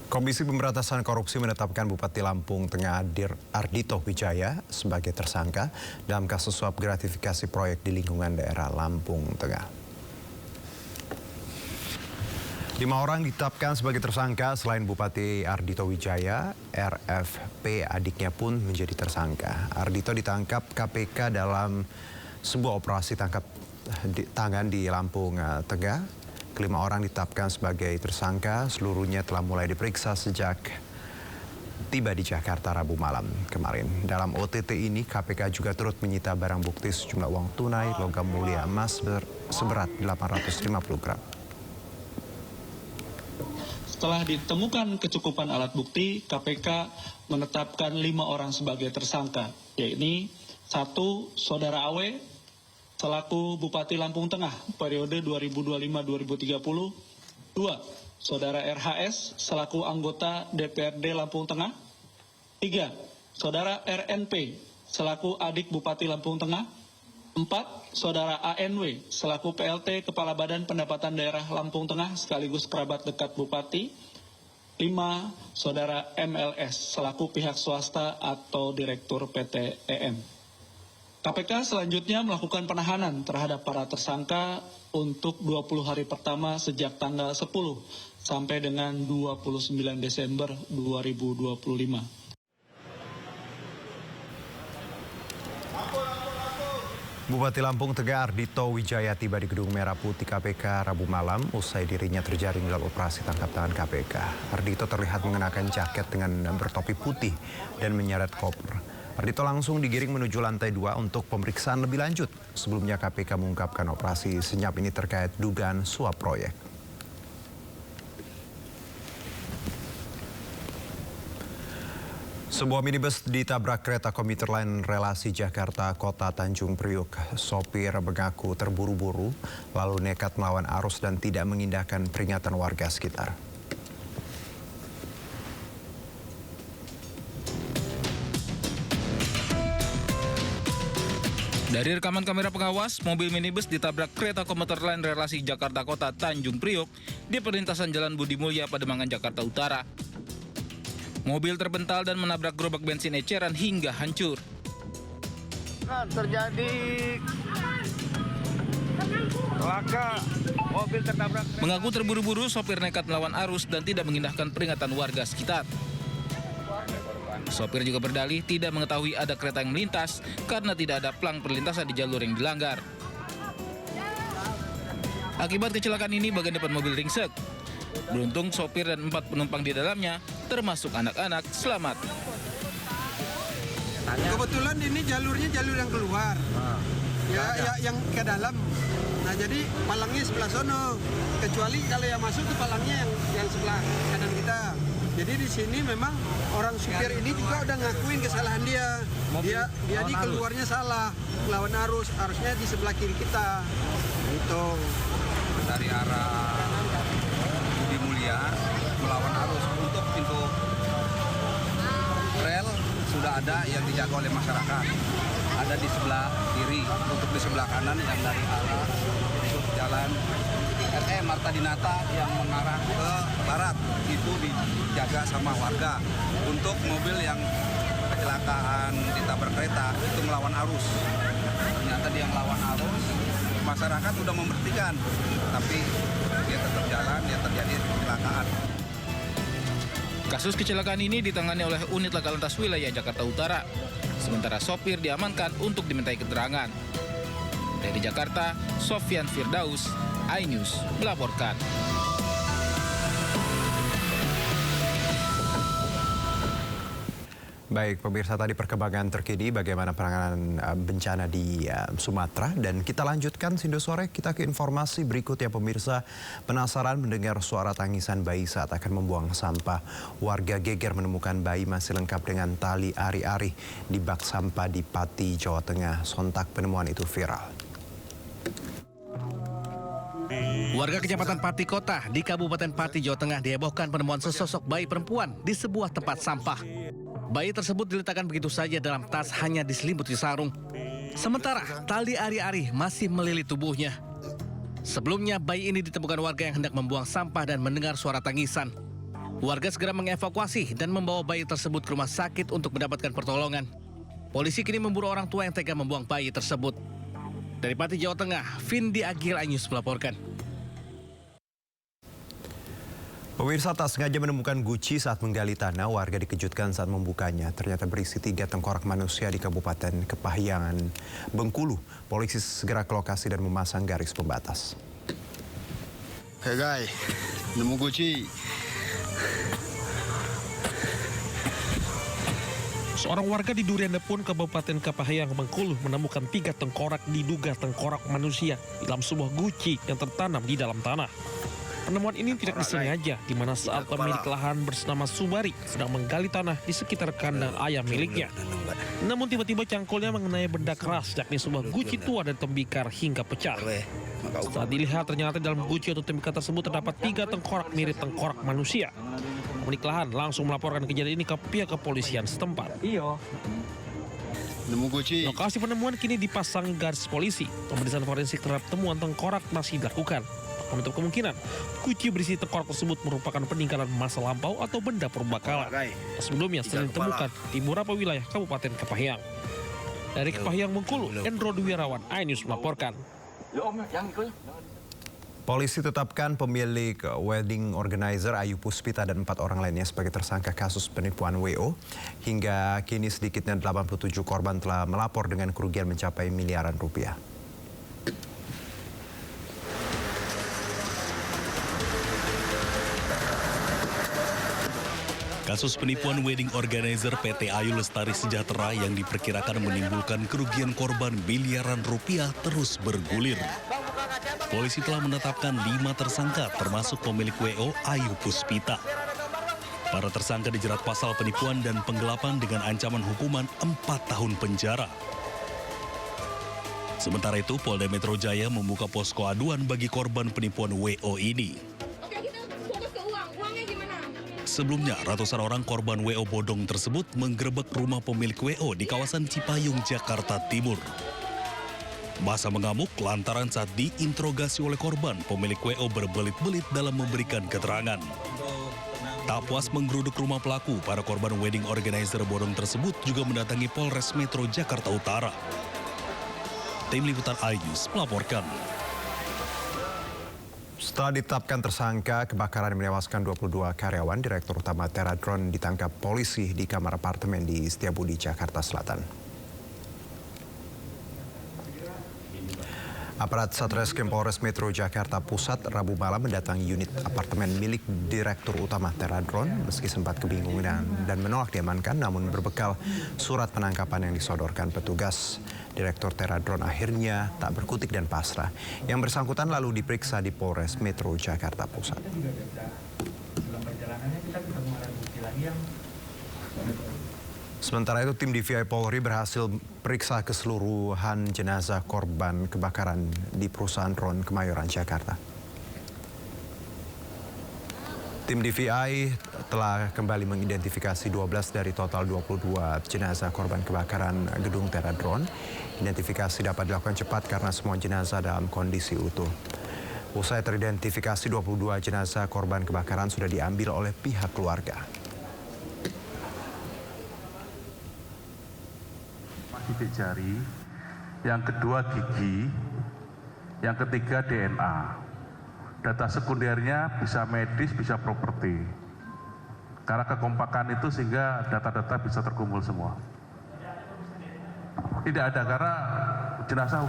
Komisi Pemberantasan Korupsi menetapkan Bupati Lampung Tengah Ardhito Wijaya sebagai tersangka dalam kasus suap gratifikasi proyek di lingkungan daerah Lampung Tengah. 5 orang ditetapkan sebagai tersangka selain Bupati Ardhito Wijaya, RFP adiknya pun menjadi tersangka. Ardhito ditangkap KPK dalam sebuah operasi tangkap tangan di Lampung Tengah. Kelima orang ditetapkan sebagai tersangka, seluruhnya telah mulai diperiksa sejak tiba di Jakarta Rabu malam kemarin. Dalam OTT ini, KPK juga turut menyita barang bukti sejumlah uang tunai, logam mulia emas seberat 850 gram. Setelah ditemukan kecukupan alat bukti, KPK menetapkan 5 orang sebagai tersangka, yaitu 1. Saudara Awe selaku Bupati Lampung Tengah periode 2025-2030. 2. Saudara RHS selaku anggota DPRD Lampung Tengah. 3. Saudara RNP selaku adik Bupati Lampung Tengah. 4. Saudara ANW selaku PLT Kepala Badan Pendapatan Daerah Lampung Tengah sekaligus kerabat dekat Bupati. 5. Saudara MLS selaku pihak swasta atau Direktur PT EM. KPK selanjutnya melakukan penahanan terhadap para tersangka untuk 20 hari pertama sejak tanggal 10 sampai dengan 29 Desember 2025. Bupati Lampung Tengah Ardhito Wijaya tiba di Gedung Merah Putih KPK Rabu malam usai dirinya terjaring dalam operasi tangkap tangan KPK. Ardhito terlihat mengenakan jaket dengan bertopi putih dan menyeret koper. Ardhito langsung digiring menuju lantai 2 untuk pemeriksaan lebih lanjut. Sebelumnya KPK mengungkapkan operasi senyap ini terkait dugaan suap proyek. Sebuah minibus ditabrak kereta komuter lain relasi Jakarta Kota Tanjung Priok. Sopir mengaku terburu-buru lalu nekat melawan arus dan tidak mengindahkan peringatan warga sekitar. Dari rekaman kamera pengawas, mobil minibus ditabrak kereta komuter lain relasi Jakarta Kota Tanjung Priok di perlintasan Jalan Budi Mulya, Pademangan, Jakarta Utara. Mobil terbental dan menabrak gerobak bensin eceran hingga hancur. Terjadi laka, mobil tertabrak. Mengaku terburu-buru, sopir nekat melawan arus dan tidak mengindahkan peringatan warga sekitar. Sopir juga berdalih tidak mengetahui ada kereta yang melintas karena tidak ada plang perlintasan di jalur yang dilanggar. Akibat kecelakaan ini, bagian depan mobil ringsek. Beruntung sopir dan 4 penumpang di dalamnya, termasuk anak-anak, selamat. Kebetulan ini jalurnya jalur yang keluar, yang ke dalam. Nah jadi palangnya sebelah sono. Kecuali kalau yang masuk tuh palangnya yang sebelah kanan kita. Jadi di sini memang orang supir ini juga udah ngakuin kesalahan dia. Dia ini keluarnya salah, melawan arusnya di sebelah kiri kita. Gitu. Dari arah Budi Mulya melawan arus untuk pintu rel sudah ada yang dijaga oleh masyarakat. Ada di sebelah kiri, untuk di sebelah kanan yang dari arah jalan Marta Dinata yang mengarah ke barat itu dijaga sama warga. Untuk mobil yang kecelakaan ditabrak kereta itu melawan arus. Ternyata dia melawan arus, masyarakat sudah memberhentikan, tapi dia tetap jalan, dia terjadi kecelakaan. Kasus kecelakaan ini ditangani oleh unit laka lantas wilayah Jakarta Utara. Sementara sopir diamankan untuk dimintai keterangan. Dari Jakarta, Sofyan Firdaus, iNews melaporkan. Baik, pemirsa, tadi perkembangan terkini bagaimana penanganan bencana di Sumatera. Dan kita lanjutkan Sindo Sore, kita ke informasi berikutnya pemirsa. Penasaran mendengar suara tangisan bayi saat akan membuang sampah. Warga geger menemukan bayi masih lengkap dengan tali ari-ari di bak sampah di Pati, Jawa Tengah. Sontak penemuan itu viral. Warga Kecamatan Pati Kota di Kabupaten Pati, Jawa Tengah dihebohkan penemuan sesosok bayi perempuan di sebuah tempat sampah. Bayi tersebut diletakkan begitu saja dalam tas hanya diselimuti sarung. Sementara tali ari-ari masih melilit tubuhnya. Sebelumnya bayi ini ditemukan warga yang hendak membuang sampah dan mendengar suara tangisan. Warga segera mengevakuasi dan membawa bayi tersebut ke rumah sakit untuk mendapatkan pertolongan. Polisi kini memburu orang tua yang tega membuang bayi tersebut. Dari Pati, Jawa Tengah, Vindi Agil Anyus melaporkan. Pemirsa, tak sengaja menemukan guci saat menggali tanah, warga dikejutkan saat membukanya. Ternyata berisi 3 tengkorak manusia di Kabupaten Kepahyangan, Bengkulu. Polisi segera ke lokasi dan memasang garis pembatas. Hei guys, nemu guci. Seorang warga di Duriandepun, Kabupaten Kepahyangan, Bengkulu menemukan 3 tengkorak diduga tengkorak manusia di dalam sebuah guci yang tertanam di dalam tanah. Penemuan ini tidak disengaja, di mana saat pemilik lahan bernama Subari sedang menggali tanah di sekitar kandang ayam miliknya. Namun tiba-tiba cangkulnya mengenai benda keras, yakni sebuah guci tua dan tembikar hingga pecah. Saat dilihat, ternyata dalam guci atau tembikar tersebut terdapat 3 tengkorak mirip tengkorak manusia. Pemilik lahan langsung melaporkan kejadian ini ke pihak kepolisian setempat. Nemu guci. Lokasi penemuan kini dipasang garis polisi. Pemeriksaan forensik terhadap temuan tengkorak masih dilakukan. Menutup kemungkinan, guci berisi tengkorak tersebut merupakan peninggalan masa lampau atau benda purbakala. Sebelumnya sering ditemukan di beberapa wilayah Kabupaten Kepahyangan. Dari Kepahyangan, Bengkulu, Endro Dwirawan, iNews melaporkan. Polisi tetapkan pemilik wedding organizer Ayu Puspita dan 4 orang lainnya sebagai tersangka kasus penipuan WO. Hingga kini sedikitnya 87 korban telah melapor dengan kerugian mencapai miliaran rupiah. Kasus penipuan wedding organizer PT Ayu Lestari Sejahtera yang diperkirakan menimbulkan kerugian korban miliaran rupiah terus bergulir. Polisi telah menetapkan 5 tersangka termasuk pemilik WO Ayu Puspita. Para tersangka dijerat pasal penipuan dan penggelapan dengan ancaman hukuman 4 tahun penjara. Sementara itu, Polda Metro Jaya membuka posko aduan bagi korban penipuan WO ini. Sebelumnya, ratusan orang korban WO bodong tersebut menggerebek rumah pemilik WO di kawasan Cipayung, Jakarta Timur. Masa mengamuk lantaran saat diinterogasi oleh korban, pemilik WO berbelit-belit dalam memberikan keterangan. Tak puas menggeruduk rumah pelaku, para korban wedding organizer bodong tersebut juga mendatangi Polres Metro Jakarta Utara. Tim Liputan iNews melaporkan. Setelah ditetapkan tersangka kebakaran yang menewaskan 22 karyawan, Direktur Utama Teradron ditangkap polisi di kamar apartemen di Setiabudi, Jakarta Selatan. Aparat Satreskrim Polres Metro Jakarta Pusat Rabu malam mendatangi unit apartemen milik Direktur Utama Teradron meski sempat kebingungan dan menolak diamankan, namun berbekal surat penangkapan yang disodorkan petugas. Direktur Teradron akhirnya tak berkutik dan pasrah. Yang bersangkutan lalu diperiksa di Polres Metro Jakarta Pusat. Sementara itu, tim DVI Polri berhasil periksa keseluruhan jenazah korban kebakaran di perusahaan Ron Kemayoran, Jakarta. Tim DVI telah kembali mengidentifikasi 12 dari total 22 jenazah korban kebakaran gedung Teradron. Identifikasi dapat dilakukan cepat karena semua jenazah dalam kondisi utuh. Usai teridentifikasi, 22 jenazah korban kebakaran sudah diambil oleh pihak keluarga. Sidik jari, yang kedua gigi, yang ketiga DNA. Data sekundernya bisa medis, bisa properti. Karena kekompakan itu sehingga data-data bisa terkumpul semua. Tidak ada karena jenazah